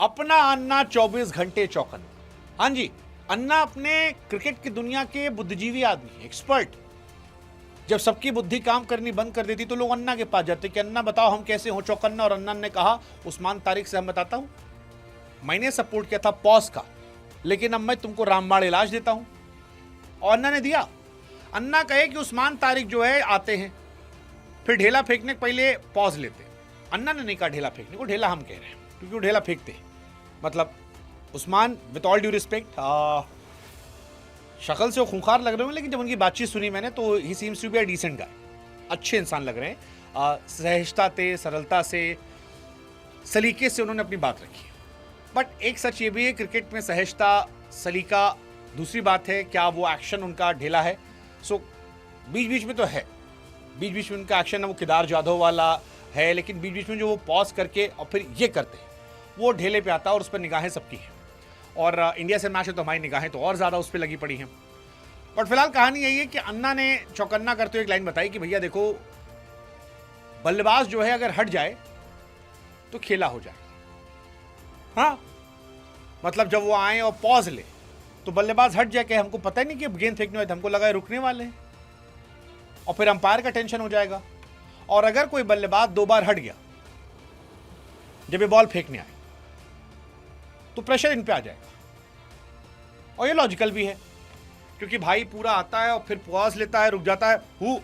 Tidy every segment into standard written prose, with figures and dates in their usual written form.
अपना अन्ना 24 घंटे चौकन्ना। हाँ जी, अन्ना अपने क्रिकेट की दुनिया के बुद्धिजीवी आदमी, एक्सपर्ट। जब सबकी बुद्धि काम करनी बंद कर देती तो लोग अन्ना के पास जाते कि अन्ना बताओ हम कैसे हो चौकन्ना। और अन्ना ने कहा उस्मान तारिक से हम बताता हूं, मैंने सपोर्ट किया था पॉज का, लेकिन अब मैं तुमको रामबाण इलाज देता हूं। और अन्ना ने दिया। अन्ना कहे कि उस्मान तारिक जो है आते हैं, फिर ढेला फेंकने के पहले पॉज लेते। अन्ना ने नहीं कहा ढेला फेंकने को, ढेला हम कह रहे हैं क्योंकि वो ढेला फेंकते हैं। मतलब Usman, with all due respect, शक्ल से वो खूंखार लग रहे हैं, लेकिन जब उनकी बातचीत सुनी मैंने तो he seems to be a decent guy. अच्छे इंसान लग रहे हैं। सहजता से, सरलता से, सलीके से उन्होंने अपनी बात रखी। बट एक सच ये भी है, क्रिकेट में सहजता, सलीका दूसरी बात है, क्या वो एक्शन उनका ढेला है। सो बीच बीच में तो है, बीच बीच में उनका एक्शन है वो केदार जाधव वाला है, लेकिन बीच बीच में जो वो पॉज करके और फिर ये करते हैं वो ढेले पे आता है और उस पर निगाहें सबकी हैं। और इंडिया से मैच है तो हमारी निगाहें तो और ज़्यादा उस पर लगी पड़ी हैं। बट फिलहाल कहानी यही है कि अन्ना ने चौकन्ना करते हुए एक लाइन बताई कि भैया देखो, बल्लेबाज जो है अगर हट जाए तो खेला हो जाए। हाँ, मतलब जब वो आए और पॉज ले तो बल्लेबाज हट जाए कि हमको पता ही नहीं कि अब गेंद फेंकने वाले, हमको लगा है रुकने वाले हैं, और फिर अंपायर का टेंशन हो जाएगा। और अगर कोई बल्लेबाज 2 बार हट गया जब ये बॉल फेंकने आए तो प्रेशर इन पे आ जाएगा। और ये लॉजिकल भी है क्योंकि भाई पूरा आता है और फिर पॉज लेता है, रुक जाता है, हु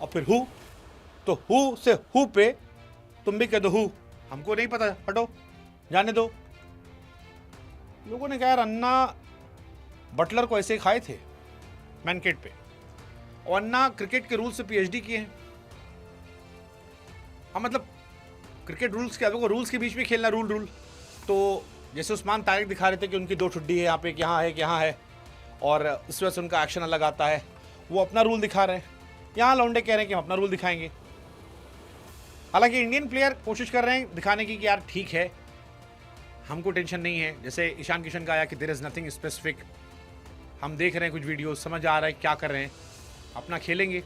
और फिर हु, तो हु से हु पे तुम भी कह दो हु, हमको नहीं पता, हटो, जाने दो। लोगों ने कहा यार अन्ना बटलर को ऐसे खाए थे मैनकेट पे, और अन्ना क्रिकेट के रूल से पीएचडी किए हैं। हाँ, मतलब क्रिकेट रूल्स के, वो रूल्स के बीच में खेलना, रूल। तो जैसे उस्मान तारिक दिखा रहे थे कि उनकी 2 ठुड्डी है यहाँ पे, यहाँ है, यहाँ है, और इस वजह से उनका एक्शन अलग आता है, वो अपना रूल दिखा रहे हैं। यहाँ लौंडे कह रहे हैं कि हम अपना रूल दिखाएंगे। हालांकि इंडियन प्लेयर कोशिश कर रहे हैं दिखाने की कि यार ठीक है, हमको टेंशन नहीं है। जैसे ईशान किशन का आया कि देयर इज़ नथिंग स्पेसिफिक, हम देख रहे हैं कुछ वीडियो, समझ आ रहा है क्या कर रहे हैं, अपना खेलेंगे।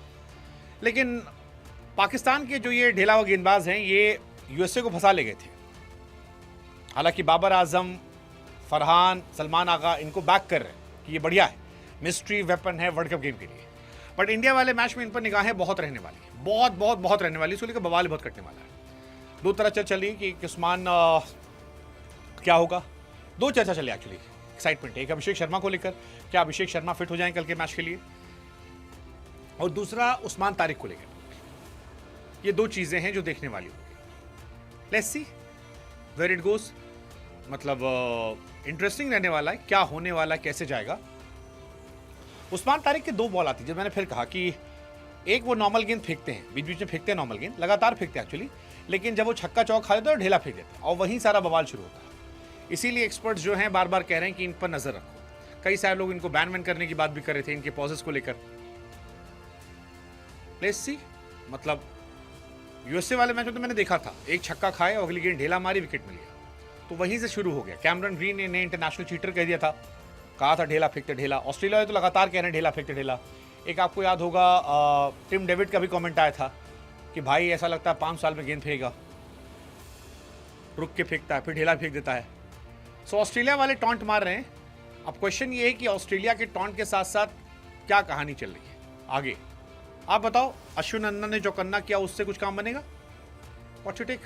लेकिन पाकिस्तान के जो ये ढेला व गेंदबाज हैं, ये यूएसए को फंसा ले गए थे। हालांकि बाबर आजम, फरहान, सलमान आगा इनको बैक कर रहे हैं कि ये बढ़िया है, मिस्ट्री वेपन है वर्ल्ड कप गेम के लिए। बट इंडिया वाले मैच में इन पर निगाहें बहुत रहने वाली है, बहुत बहुत बहुत रहने वाली है। इसको लेकर बवाल बहुत कटने वाला है। 2 तरह चर्चा चली कि उस्मान क्या होगा। 2 चर्चा चली एक्चुअली, एक्साइटमेंट। एक अभिषेक शर्मा को लेकर, क्या अभिषेक शर्मा फिट हो जाएं कल के मैच के लिए, और दूसरा उस्मान तारिक को लेकर। ये 2 चीज़ें हैं जो देखने वाली होगी। Let's see where it goes. मतलब इंटरेस्टिंग रहने वाला है, क्या होने वाला है, कैसे जाएगा। उस्मान तारिक के 2 बॉल आती है, जब मैंने फिर कहा कि एक वो नॉर्मल गेंद फेंकते हैं, बीच बीच में फेंकते हैं नॉर्मल गेंद, लगातार फेंकते हैं एक्चुअली, लेकिन जब वो छक्का चौक खा लेते हैं तो ढेला फेंक देते हैं, और वहीं सारा बवाल शुरू होता है। इसीलिए एक्सपर्ट्स जो हैं बार बार कह रहे हैं कि इन पर नजर रखो। कई सारे लोग इनको बैन करने की बात भी कर रहे थे, इनके पॉजेस को लेकर। Let's see. मतलब यूएसए वाले मैच में तो मैंने देखा था, एक छक्का खाए और अगली गेंद ढेला मारी, विकेट मिल गया। तो वहीं से शुरू हो गया। कैमरन ग्रीन ने इंटरनेशनल चीटर कह दिया था, कहा था ढेला फेंकते ढेला। ऑस्ट्रेलिया तो लगातार कह रहे हैं ढेला फेंकते ढेला। एक आपको याद होगा टिम डेविड का भी कमेंट आया था कि भाई ऐसा लगता है 5 साल में गेंद फेंकेगा, रुक के फेंकता है, फिर ढेला फेंक देता है। सो ऑस्ट्रेलिया वाले टॉन्ट मार रहे हैं। अब क्वेश्चन ये है कि ऑस्ट्रेलिया के टॉन्ट के साथ साथ क्या कहानी चल रही है आगे। आप बताओ, अश्विन अन्ना ने जो करना किया उससे कुछ काम बनेगा? What's your take?